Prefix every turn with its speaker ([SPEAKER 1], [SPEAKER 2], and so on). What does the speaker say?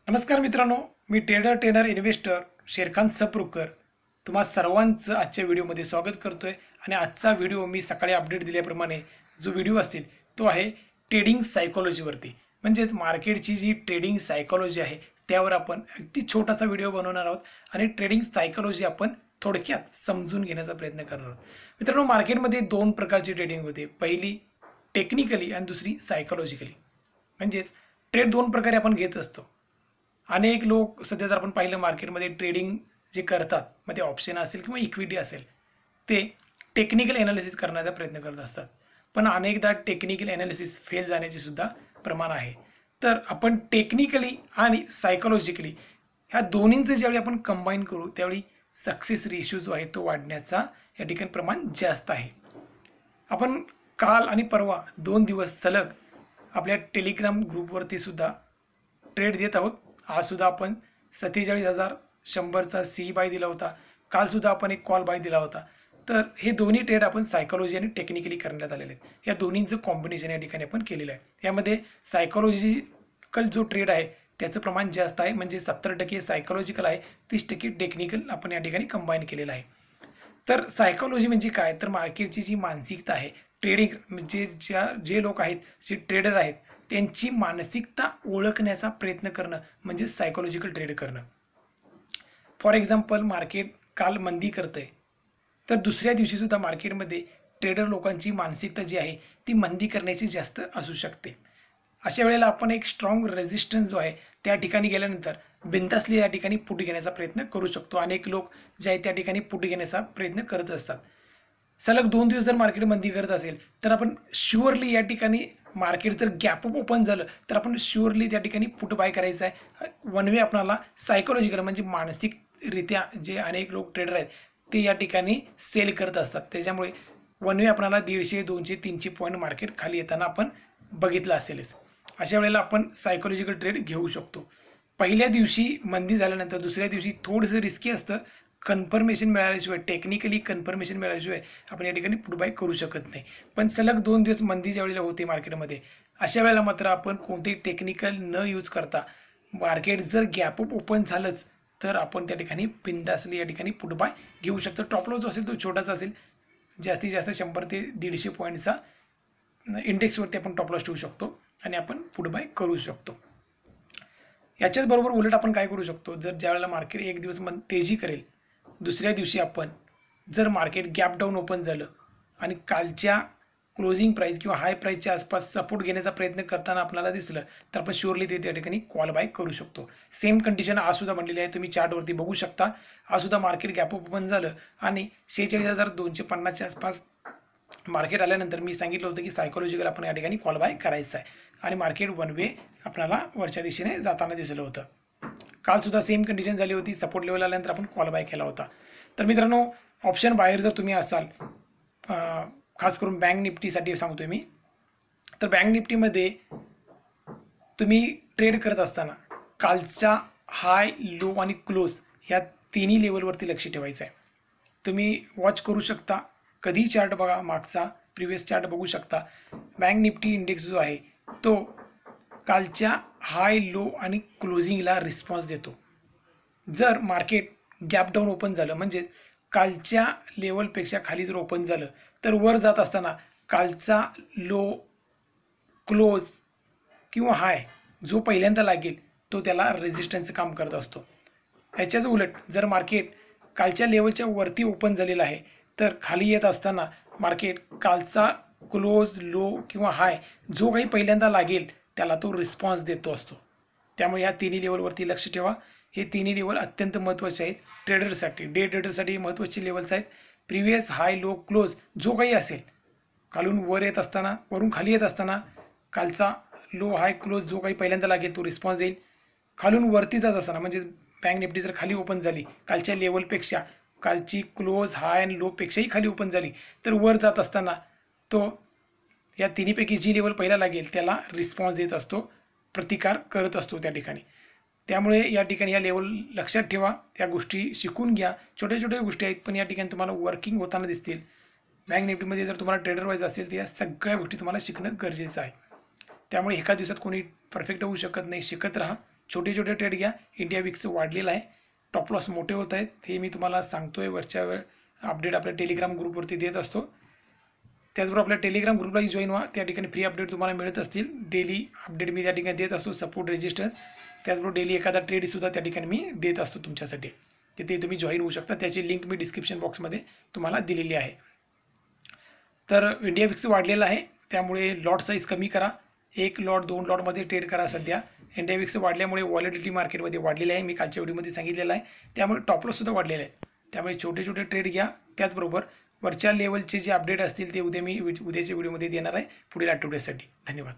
[SPEAKER 1] नमस्कार मित्रांनो, मी trainer investor Sharekhan सप्रुकर तुम्हा सर्वांचं आजच्या व्हिडिओमध्ये स्वागत करतोय। आणि आजचा व्हिडिओ मी सकाळी अपडेट दिल्याप्रमाणे जो व्हिडिओ असेल तो आहे ट्रेडिंग सायकोलॉजीवरती, म्हणजेच मार्केटची जी ट्रेडिंग सायकोलॉजी आहे त्यावर आपण अगदी छोटासा व्हिडिओ बनवणार आहोत आणि ट्रेडिंग सायकोलॉजी आपण थोडक्यात समजून घेण्याचा प्रयत्न करणार आहोत। मित्रांनो, मार्केटमध्ये दोन प्रकारची ट्रेडिंग होते, पहिली टेक्निकली आणि दुसरी सायकोलॉजिकली। म्हणजेच ट्रेड दोन प्रकारे आपण घेत असतो। अनेक लोक सध्या जर आपण पाहिलं मार्केटमध्ये ट्रेडिंग जे करतात, मग ते ऑप्शन असेल किंवा इक्विटी असेल, ते टेक्निकल ॲनालिसिस करण्याचा प्रयत्न करत असतात, पण अनेकदा टेक्निकल ॲनालिसिस फेल जाण्याचे सुद्धा प्रमाण आहे। तर आपण टेक्निकली आणि सायकोलॉजिकली ह्या दोन्हींचं ज्यावेळी आपण कंबाईन करू त्यावेळी सक्सेस रेशो जो आहे तो वाढण्याचा या ठिकाणी प्रमाण जास्त आहे। आपण काल आणि परवा 2 दिवस सलग आपल्या टेलिग्राम ग्रुपवरती सुद्धा ट्रेड देत आहोत। आज सुद्धा आपण 47,100चा सी बाय दिला होता, काल सुद्धा आपण एक कॉल बाय दिला होता। तर हे दोन्ही ट्रेड आपण सायकोलॉजी आणि टेक्निकली करण्यात आलेले आहेत। या दोन्हींचं कॉम्बिनेशन या ठिकाणी आपण केलेलं आहे। यामध्ये सायकोलॉजिकल जो ट्रेड आहे त्याचं प्रमाण जास्त आहे, म्हणजे 70% सायकोलॉजिकल आहे, 30% टेक्निकल आपण या ठिकाणी कंबाईन केलेलं आहे। तर सायकोलॉजी म्हणजे काय, तर मार्केटची जी मानसिकता आहे, ट्रेडिंग म्हणजे जे लोक आहेत, जे ट्रेडर आहेत, त्यांची मानसिकता ओळखण्याचा प्रयत्न करणं म्हणजे सायकोलॉजिकल ट्रेड करणं। फॉर एक्झाम्पल, मार्केट काल मंदी करतंय, तर दुसऱ्या दिवशी सुद्धा मार्केटमध्ये ट्रेडर लोकांची मानसिकता जी आहे ती मंदी करण्याची जास्त असू शकते। अशा वेळेला आपण एक स्ट्रॉंग रेजिस्टन्स जो आहे त्या ठिकाणी गेल्यानंतर बिनधास्तपणे या ठिकाणी पुट घेण्याचा प्रयत्न करू शकतो। अनेक लोक जे आहेत त्या ठिकाणी पुट घेण्याचा प्रयत्न करत असतात। सलग 2 दिवस जर मार्केट मंदी करत असेल तर आपण शुअरली या ठिकाणी मार्केट जर गॅप अप ओपन झालं तर आपण शुअरली त्या ठिकाणी पुट बाय करायचं आहे। वन वे आपल्याला सायकोलॉजिकल म्हणजे मानसिकरित्या जे अनेक लोक ट्रेडर आहेत ते या ठिकाणी सेल करत असतात, त्याच्यामुळे वन वे आपल्याला 150, 200, 300 पॉईंट मार्केट खाली येताना आपण बघितलं असेलच। अशा वेळेला आपण सायकोलॉजिकल ट्रेड घेऊ शकतो। पहिल्या दिवशी मंदी झाल्यानंतर दुसऱ्या दिवशी थोडंसं रिस्की असतं, कन्फर्मेशन मिळाल्याशिवाय, टेक्निकली कन्फर्मेशन मिळाल्याशिवाय आपण या ठिकाणी पुट बाय करू शकत नाही। पण सलग 2 दिवस मंदी ज्यावेळेला होते मार्केटमध्ये, अशा वेळेला मात्र आपण कोणतेही टेक्निकल न यूज करता मार्केट जर गॅप अप ओपन झालंच तर आपण त्या ठिकाणी बिनधास्तपणे या ठिकाणी पुट बाय घेऊ शकतो। टॉप लॉस जो असेल तो छोटासा असेल, जास्तीत जास्त 100 ते 150 पॉईंटचा इंडेक्सवरती आपण टॉप लॉस ठेवू शकतो आणि आपण पुट बाय करू शकतो। याच्याच बरोबर उलट आपण काय करू शकतो, जर ज्यावेळेला मार्केट एक दिवस तेजी करेल, दुसऱ्या दिवशी आपण जर मार्केट गॅप डाऊन ओपन झालं आणि कालच्या क्लोजिंग प्राइस किंवा हाय प्राइसच्या आसपास सपोर्ट घेण्याचा प्रयत्न करताना आपल्याला दिसलं तर आपण शुअरली ते त्या ठिकाणी कॉल बाय करू शकतो। सेम कंडिशन आज सुद्धा बनलेली आहे, तुम्ही चार्टवरती बघू शकता। आज सुद्धा मार्केट गॅप ओपन झालं आणि 46,250च्या आसपास मार्केट आल्यानंतर मी सांगितलं होतं की सायकोलॉजिकल आपण या ठिकाणी कॉल बाय करायचं आहे आणि मार्केट वन वे आपल्याला वरच्या दिशेने जाताना दिसलं होतं। काल सुद्धा सेम कंडिशन झाली होती, सपोर्ट लेवल आल्यानंतर आपण कॉल बाय केला होता। तर मित्रांनो, ऑप्शन बाहेर जर तुम्ही असाल, खास करून बँक निफ्टीसाठी सांगतोय मी, तर बँक निफ्टीमध्ये तुम्ही ट्रेड करत असताना कालचा हाय, लो आणि क्लोज ह्या तिन्ही लेवलवरती लक्ष ठेवायचं आहे। तुम्ही वॉच करू शकता, कधी चार्ट बघा, मागचा प्रिव्हियस चार्ट बघू शकता। बँक निफ्टी इंडेक्स जो आहे तो कालच्या हाय, लो आणि क्लोजिंगला रिस्पॉन्स देतो। जर मार्केट गॅप डाऊन ओपन झालं, म्हणजेच कालच्या लेवलपेक्षा खाली जर ओपन झालं, तर वर जात असताना कालचा लो, क्लोज किंवा हाय जो पहिल्यांदा लागेल तो त्याला रेजिस्टन्सचं काम करत असतो। ह्याच्याच उलट जर मार्केट कालच्या लेवलच्या वरती ओपन झालेलं आहे तर खाली येत असताना मार्केट कालचा क्लोज, लो किंवा हाय जो काही पहिल्यांदा लागेल त्याला तो रिस्पॉन्स देतो असतो। त्यामुळे या तिन्ही लेवलवरती लक्ष ठेवा। हे तिन्ही लेवल अत्यंत महत्त्वाचे आहेत ट्रेडरसाठी, डे ट्रेडरसाठी महत्त्वाची लेवल्स आहेत। प्रिव्हियस हाय, लो, क्लोज जो काही असेल, खालून वर येत असताना, वरून खाली येत असताना कालचा लो, हाय, क्लोज जो काही पहिल्यांदा लागेल तो रिस्पॉन्स देईल। खालून वरती जात असताना, म्हणजे बँक निफ्टी जर खाली ओपन झाली कालच्या लेवलपेक्षा, कालची क्लोज, हाय आणि लोपेक्षाही खाली ओपन झाली, तर वर जात असताना तो या तिन्हीपैकी जी लेवल पहिला लागेल त्याला रिस्पॉन्स देत असतो, प्रतिकार करत असतो त्या ठिकाणी। त्यामुळे या ठिकाणी या लेवल लक्षात ठेवा, त्या गोष्टी शिकून घ्या। छोट्या छोट्या गोष्टी आहेत पण या ठिकाणी तुम्हाला वर्किंग होताना दिसतील। बँक निफ्टीमध्ये जर तुम्हाला ट्रेडर व्हायचं असेल तर या सगळ्या गोष्टी तुम्हाला शिकणं गरजेचं आहे। त्यामुळे एका दिवसात कोणी परफेक्ट होऊ शकत नाही, शिकत राहा, छोटे छोटे ट्रेड घ्या. इंडिया विक्स वाढलेला आहे, टॉप लॉस मोठे होत आहेत, हे मी तुम्हाला सांगतोय. वरच्या अपडेट आपल्या टेलिग्राम ग्रुपवरती देत असतो. त्याचबरोबर आपल्या टेलिग्राम ग्रुपलाही जॉईन व्हा. त्या ठिकाणी फ्री अपडेट तुम्हाला मिळत असतील. डेली अपडेट मी त्या ठिकाणी देत असतो, सपोर्ट रेजिस्टन्स. त्याचबरोबर डेली एखादा ट्रेडसुद्धा त्या ठिकाणी मी देत असतो तुमच्यासाठी. तिथे तुम्ही जॉईन होऊ शकता. त्याची लिंक मी डिस्क्रिप्शन बॉक्समध्ये तुम्हाला दिलेली आहे. तर इंडिया विक्स वाढलेला आहे, त्यामुळे लॉट साईज कमी करा. 1 लॉट 2 लॉटमध्ये ट्रेड करा. सध्या इंडिया विक्स वाढल्यामुळे व्हॉलेटिलिटी मार्केटमध्ये वाढलेली आहे, मी कालच्या व्हिडिओमध्ये सांगितलेलं आहे. त्यामुळे टॉप लॉससुद्धा वाढलेले आहे. त्यामुळे छोटे छोटे ट्रेड घ्या. त्याचबरोबर वरच्या लेवलचे जे अपडेट असतील ते उद्याच्या व्हिडिओमध्ये देणार आहे पुढील आठवड्यासाठी. धन्यवाद.